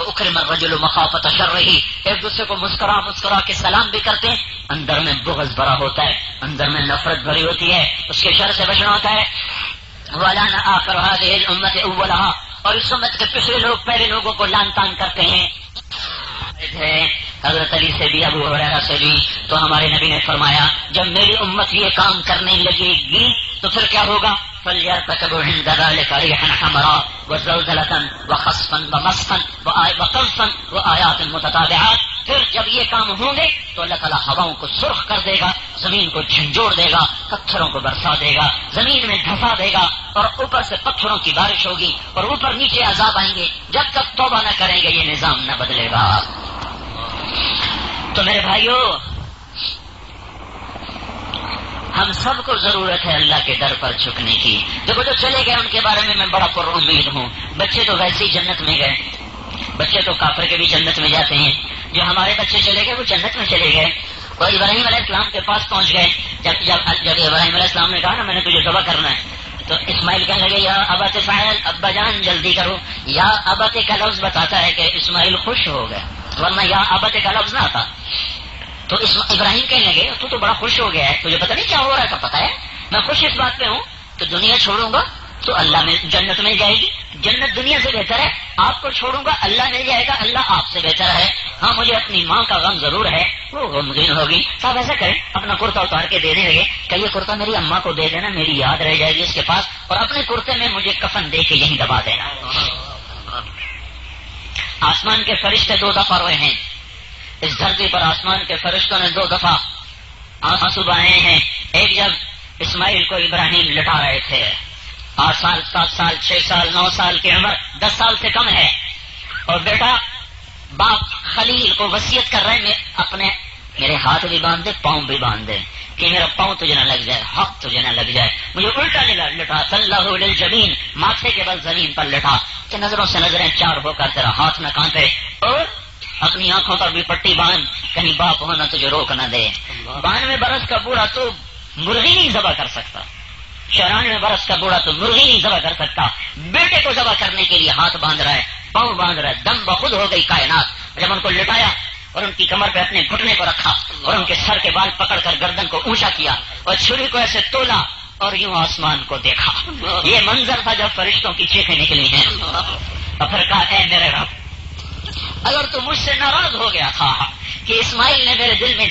اکرم الرجل مخافۃ شرہ، ایک دوسرے کو مسکرا مسکرا کے سلام بھی کرتے ہیں، اندر میں بغض بھرا ہوتا ہے، اندر میں نفرت بھری ہوتی ہے، اس کے شر سے بچنا ہوتا ہے۔ وَلَعَنَ آخِرُ هَٰذِهِ الْأُمَّةِ أَوَّلَهَا، اور اس امت کے پچھلے لوگ پہلے لوگوں کو لعن طعن کرتے ہیں۔ حضرت علی سے بھی ابو ہریرہ سے بھی، تو ہمارے نبی نے فرمایا جب میری امت یہ کام کرنے لگے گی تو پھر کیا ہوگا؟ فَلْيَرْتَكِبْ عِندَ ذَلِكَ رِيحًا حَمْرَاءَ وَزَلْزَلَةً وَخَسْفًا وَمَسْخًا وَقَذْفًا وَآيَاتٍ مُتَتَابِعَاتٍ، پھر جب یہ کام ہوں گے تو اللہ تعالیٰ ہواؤں کو سرخ کر دے گا، زمین کو جھنجھوڑ دے گا، پتھروں کو برسا دے گا، زمین میں دھسا دے گا، اور اوپر سے پتھروں کی بارش ہوگی، اور اوپر نیچے عذاب آئیں گے، جب تک توبہ نہ کریں گے یہ نظام نہ بدلے گا۔ تو میرے بھائیوں، ہم سب کو ضرورت ہے اللہ کے در پر جھکنے کی۔ دیکھو جو چلے گئے ان کے بارے میں بڑا پر امید ہوں، بچے تو ویسے ہی جنت میں گئے، بچے تو کافر کے بھی جنت میں جاتے ہیں، جو ہمارے بچے چلے گئے وہ جنت میں چلے گئے۔ اور ابراہیم علیہ السلام کے پاس پہنچ گئے، جب ابراہیم علیہ السلام نے کہا نا میں نے تجھے ذبح کرنا ہے، تو اسماعیل کہنے لگے یا ابت فاعل، ابا جان جلدی کرو۔ یا ابت کا لفظ بتاتا ہے کہ اسماعیل خوش ہو گئے، ورنہ یا ابت کا لفظ نہ آتا۔ تو ابراہیم کہنے لگے تو بڑا خوش ہو گیا ہے، تجھے پتہ نہیں کیا ہو رہا تھا؟ پتہ ہے میں خوش اس بات پہ ہوں، تو دنیا چھوڑوں گا تو اللہ میں جنت مل جائے گی، جنت دنیا سے بہتر ہے، آپ کو چھوڑوں گا اللہ مل جائے گا، اللہ آپ سے بہتر ہے۔ ہاں مجھے اپنی ماں کا غم ضرور ہے، وہ غمگین ہوگی، صاحب ایسا کریں اپنا کرتا اتار کے دینے لگے کہ یہ کرتا میری اماں کو دے دینا، میری یاد رہ جائے گی اس کے پاس، اور اپنے کرتے میں مجھے کفن دے کے یہیں دبا دینا۔ آسمان کے فرشتے 2 دفعہ روئے ہیں، اس دھرتی پر آسمان کے فرشتوں نے 2 دفعہ آنسو بہائے ہیں۔ ایک جب اسماعیل کو ابراہیم لٹا رہے تھے، 8 سال 7 سال 6 سال 9 سال کی عمر، 10 سال سے کم ہے، اور بیٹا باپ خلیل کو وصیت کر رہے ہیں میرے ہاتھ بھی باندھ دے پاؤں بھی باندھ دے کہ میرا پاؤں تجھے نہ لگ جائے، ہاتھ تجھے نہ لگ جائے، مجھے الٹا لٹا صلی للجبین، ماتھے کے بل زمین پر لٹا کہ نظروں سے نظریں چار ہو کر تیرا ہاتھ نہ کانپے، اور اپنی آنکھوں پر بھی پٹی باندھ کہیں باپ ہونا تجھے روک نہ دے۔ 92 برس کا بوڑھا تو مرغی نہیں ذبح کر سکتا، 94 برس کا بوڑھا تو مرغی نہیں ذبح کر سکتا، بیٹے کو ذبح کرنے کے لیے ہاتھ باندھ رہا ہے، پاؤں باندھ رہا ہے، دم بخود ہو گئی کائنات۔ جب ان کو لٹایا اور ان کی کمر پہ اپنے گھٹنے کو رکھا اور ان کے سر کے بال پکڑ کر گردن کو اونچا کیا اور چھری کو ایسے تولا اور یوں آسمان کو دیکھا، یہ منظر تھا جب فرشتوں کی چیخیں نکلی ہیں، اور پھر کہا اے میرے رب، اگر تو مجھ سے ناراض ہو گیا تھا کہ اسماعیل نے میرے دل میں